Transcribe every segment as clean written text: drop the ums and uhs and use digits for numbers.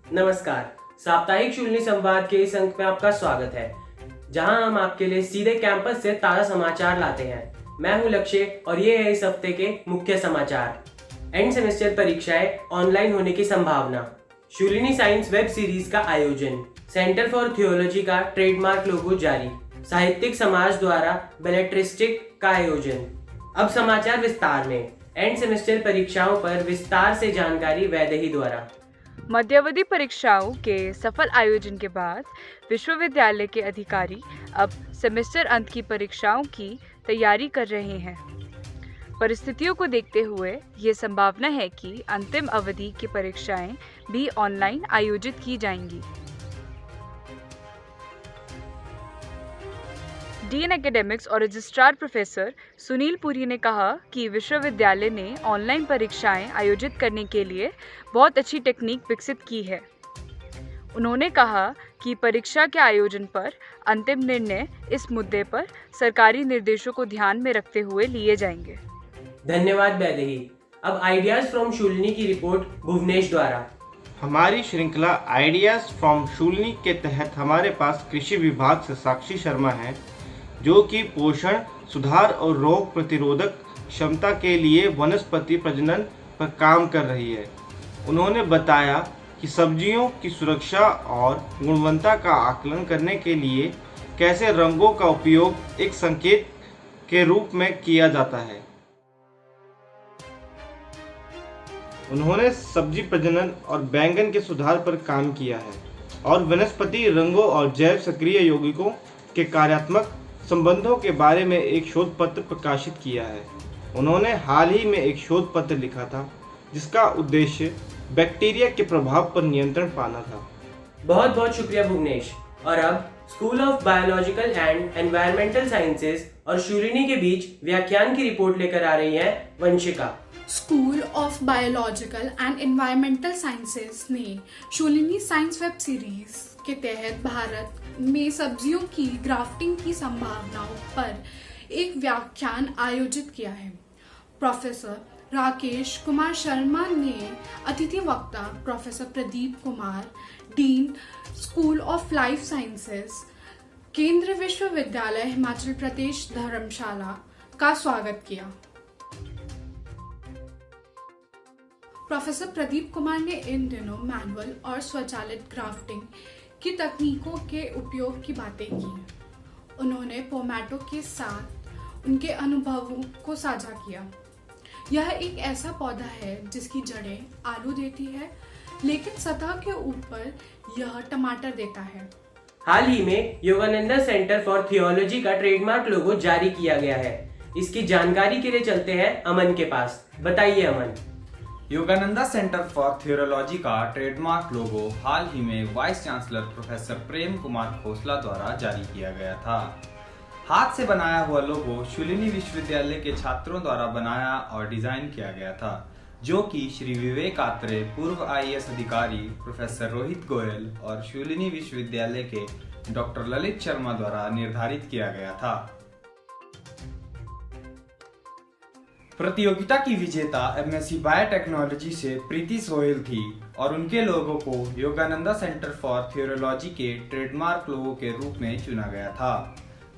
नमस्कार। साप्ताहिक शूलिनी संवाद के इस अंक में आपका स्वागत है, जहां हम आपके लिए सीधे कैंपस से ताजा समाचार लाते हैं। मैं हूं लक्ष्य और ये है इस हफ्ते के मुख्य समाचार। एंड सेमेस्टर परीक्षाएं ऑनलाइन होने की संभावना, शूलिनी साइंस वेब सीरीज का आयोजन, सेंटर फॉर थियोलॉजी का ट्रेडमार्क लोगो जारी, साहित्यिक समाज द्वारा बेलेट्रिस्टिक का आयोजन। अब समाचार विस्तार में। एंड सेमेस्टर परीक्षाओं पर विस्तार से जानकारी वैदेही द्वारा। मध्यावधि परीक्षाओं के सफल आयोजन के बाद विश्वविद्यालय के अधिकारी अब सेमेस्टर अंत की परीक्षाओं की तैयारी कर रहे हैं। परिस्थितियों को देखते हुए ये संभावना है कि अंतिम अवधि की परीक्षाएं भी ऑनलाइन आयोजित की जाएंगी। डीन एकेडमिक्स और रजिस्ट्रार प्रोफेसर सुनील पुरी ने कहा कि विश्वविद्यालय ने ऑनलाइन परीक्षाएं आयोजित करने के लिए बहुत अच्छी टेक्निक विकसित की है। उन्होंने कहा कि परीक्षा के आयोजन पर अंतिम निर्णय इस मुद्दे पर सरकारी निर्देशों को ध्यान में रखते हुए लिए जाएंगे। धन्यवाद वैदेही। अब आइडियाज फ्रॉम शूलिनी की रिपोर्ट भुवनेश द्वारा। हमारी श्रृंखला आइडियाज फ्रॉम शूलिनी के तहत हमारे पास कृषि विभाग से साक्षी शर्मा हैं, जो कि पोषण, सुधार और रोग प्रतिरोधक क्षमता के लिए वनस्पति प्रजनन पर काम कर रही है। उन्होंने बताया कि सब्जियों की सुरक्षा और गुणवत्ता का आकलन करने के लिए कैसे रंगों का उपयोग एक संकेत के रूप में किया जाता है। उन्होंने सब्जी प्रजनन और बैंगन के सुधार पर काम किया है और वनस्पति रंगों और जैव सक्रिय यौगिकों के कार्यात्मक संबंधों के बारे में एक शोध पत्र प्रकाशित किया है। उन्होंने हाल ही में एक शोध पत्र लिखा था जिसका उद्देश्य बैक्टीरिया के प्रभाव पर नियंत्रण पाना था। बहुत बहुत शुक्रिया भुवनेश। और अब school of biological and environmental sciences और शूलिनी के बीच व्याख्यान की रिपोर्ट लेकर आ रही है Vanshika. School of biological and environmental sciences ने शूलिनी साइंस वेब सीरीज के तहत भारत में सब्जियों की ग्राफ्टिंग की संभावनाओं पर एक व्याख्यान आयोजित किया है। प्रोफेसर राकेश कुमार शर्मा ने अतिथि वक्ता professor Pradeep Kumar, dean school of life sciences, केंद्रीय विश्वविद्यालय हिमाचल प्रदेश धर्मशाला का स्वागत किया। प्रोफेसर प्रदीप कुमार ने इन दिनों मैनुअल और स्वचालित ग्राफ्टिंग की तकनीकों के उपयोग की बातें की। उन्होंने पोमैटो के साथ उनके अनुभवों को साझा किया। यह एक ऐसा पौधा है जिसकी जड़ें आलू देती है, लेकिन सतह के ऊपर यह टमाटर देता है। हाल ही में योगानंदा सेंटर फॉर थियोलॉजी का ट्रेडमार्क लोगो जारी किया गया है। इसकी जानकारी के लिए चलते हैं अमन के पास। बताइए अमन। योगानंदा सेंटर फॉर थियोलॉजी का ट्रेडमार्क लोगो हाल ही में vice chancellor professor Prem Kumar Khosla द्वारा जारी किया गया था। हाथ से बनाया हुआ लोगो शूलिनी विश्वविद्यालय के छात्रों द्वारा बनाया और डिजाइन किया गया था, जो कि श्री विवेक आत्रे, पूर्व IAS अधिकारी प्रोफेसर रोहित गोयल और शूलिनी विश्वविद्यालय के डॉक्टर ललित शर्मा द्वारा निर्धारित किया गया था। प्रतियोगिता की विजेता MSc बायोटेक्नोलॉजी से प्रीति सोहेल थी और उनके लोगों को योगानंदा सेंटर फॉर थियोलॉजी के ट्रेडमार्क लोगो के रूप में चुना गया था।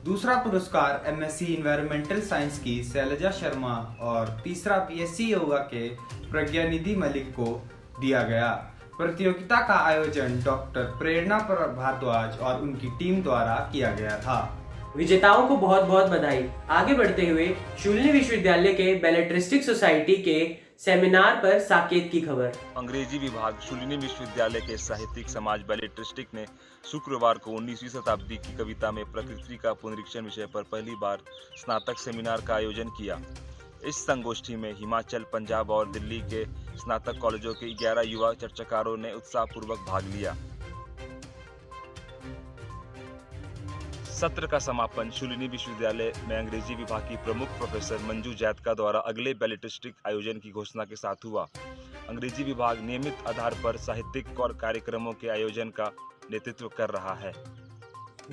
दूसरा पुरस्कार MSc इन्वायरमेंटल साइंस की शैलजा शर्मा और तीसरा BSc योगा के प्रज्ञानिधि मलिक को दिया गया। प्रतियोगिता का आयोजन डॉक्टर प्रेरणा भारद्वाज और उनकी टीम द्वारा किया गया था। विजेताओं को बहुत बहुत बधाई। आगे बढ़ते हुए शूलिनी विश्वविद्यालय के बेलेट्रिस्टिक सोसाइटी के सेमिनार पर साकेत की खबर। अंग्रेजी विभाग शूलिनी विश्वविद्यालय के साहित्यिक समाज बेलेट्रिस्टिक ने शुक्रवार को 19वीं शताब्दी की कविता में प्रकृति का पुनरीक्षण विषय पर पहली बार स्नातक सेमिनार का आयोजन किया। इस संगोष्ठी में हिमाचल, पंजाब और दिल्ली के स्नातक कॉलेजों के 11 युवा चर्चाकारों ने उत्साहपूर्वक भाग लिया। सत्र का समापन शूलिनी विश्वविद्यालय में अंग्रेजी विभाग की प्रमुख प्रोफेसर मंजू जैतका द्वारा अगले बेलेट्रिस्टिक आयोजन की घोषणा के साथ हुआ। अंग्रेजी विभाग नियमित आधार पर साहित्यिक और कार्यक्रमों के आयोजन का नेतृत्व कर रहा है।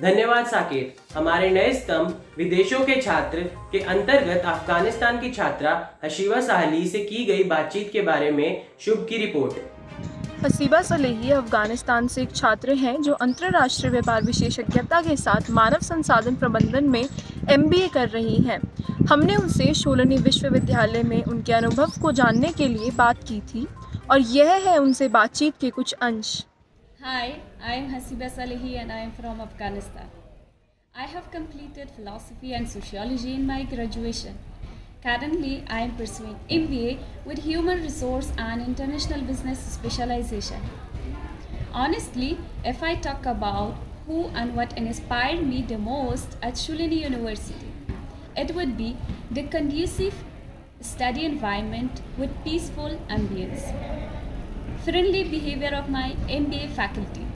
धन्यवाद साकेत। हमारे नए स्तंभ विदेशों के छात्र के अंतर्गत अफगानिस्तान की छात्रा हशीवा साहली से की गई बातचीत के बारे में शुभ की रिपोर्ट। हसीबा सलेही अफगानिस्तान से एक छात्र हैं जो अंतर्राष्ट्रीय व्यापार विशेषज्ञता के साथ मानव संसाधन प्रबंधन में MBA कर रही हैं। हमने उनसे शोलनी विश्वविद्यालय में उनके अनुभव को जानने के लिए बात की थी और यह है उनसे बातचीत के कुछ अंश। Hi, I am Hasiba Salehi and I am from Afghanistan. I have completed philosophy and sociology in my graduation. Currently, I am pursuing MBA with Human Resource and International Business specialization. Honestly, if I talk about who and what inspired me the most at Shulini University, it would be the conducive study environment with peaceful ambience, friendly behavior of my MBA faculty,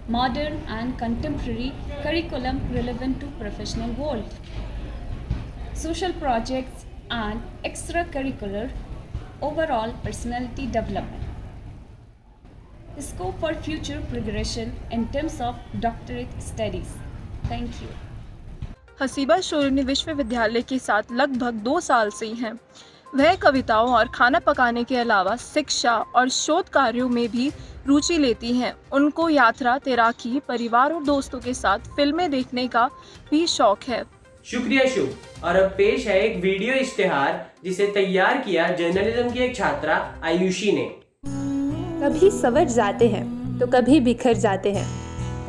modern and contemporary curriculum relevant to professional world, social projects and extracurricular overall personality development, scope for future progression in terms of doctorate studies. Thank you. Haseeba शोलनी विश्वविद्यालय के साथ लगभग 2 साल से हैं। वह कविताओं और खाना पकाने के अलावा शिक्षा और शोध कार्यों में भी रुचि लेती हैं। उनको यात्रा, तैराकी, परिवार और दोस्तों के साथ फिल्में देखने का भी शौक है। शुक्रिया शुभ। और अब पेश है एक वीडियो इश्तिहार जिसे तैयार किया जर्नलिज्म की एक छात्रा आयुषी ने। कभी संवर जाते हैं तो कभी बिखर जाते हैं,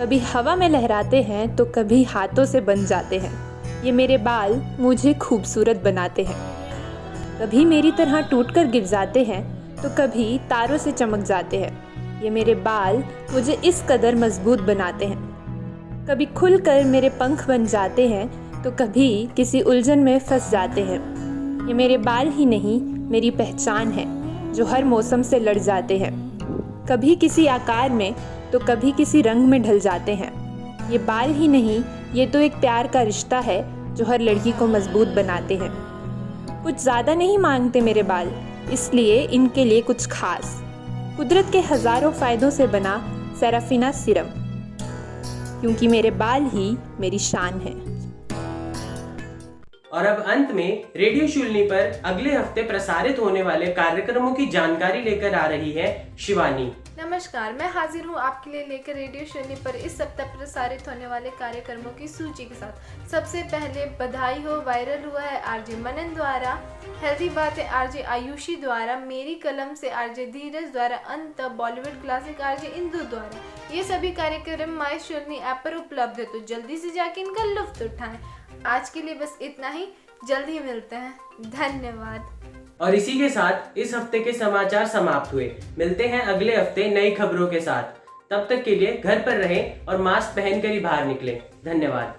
कभी हवा में लहराते हैं तो कभी हाथों से बन जाते हैं। ये मेरे बाल मुझे खूबसूरत बनाते हैं। कभी मेरी तरह टूटकर गिर जाते हैं तो कभी तारों से चमक जाते हैं। ये मेरे बाल मुझे इस कदर मजबूत बनाते हैं। कभी खुलकर मेरे पंख बन जाते हैं तो कभी किसी उलझन में फंस जाते हैं। ये मेरे बाल ही नहीं, मेरी पहचान है जो हर मौसम से लड़ जाते हैं। कभी किसी आकार में तो कभी किसी रंग में ढल जाते हैं। ये बाल ही नहीं, ये तो एक प्यार का रिश्ता है जो हर लड़की को मजबूत बनाते हैं। कुछ ज़्यादा नहीं मांगते मेरे बाल, इसलिए इनके लिए कुछ खास, कुदरत के हज़ारों फ़ायदों से बना सेराफिना सीरम, क्योंकि मेरे बाल ही मेरी शान है। और अब अंत में रेडियो शूलनी पर अगले हफ्ते प्रसारित होने वाले कार्यक्रमों की जानकारी लेकर आ रही है शिवानी। नमस्कार, मैं हाजिर हूँ आपके लिए लेकर रेडियो शून्य पर इस सप्ताह प्रसारित होने वाले कार्यक्रमों की सूची के साथ। सबसे पहले बधाई हो वायरल हुआ है आरजे मनन द्वारा, हेल्दी बात है आरजे आयुषी द्वारा, मेरी कलम से आरजे धीरज द्वारा, अंत बॉलीवुड क्लासिक आरजे इंदु द्वारा। ये सभी कार्यक्रम माई शून्य ऐप पर उपलब्ध है, तो जल्दी से जाके इनका लुत्फ उठाएं। आज के लिए बस इतना ही, जल्द ही मिलते हैं। धन्यवाद। और इसी के साथ इस हफ्ते के समाचार समाप्त हुए। मिलते हैं अगले हफ्ते नई खबरों के साथ। तब तक के लिए घर पर रहें और मास्क पहनकर ही बाहर निकलें। धन्यवाद।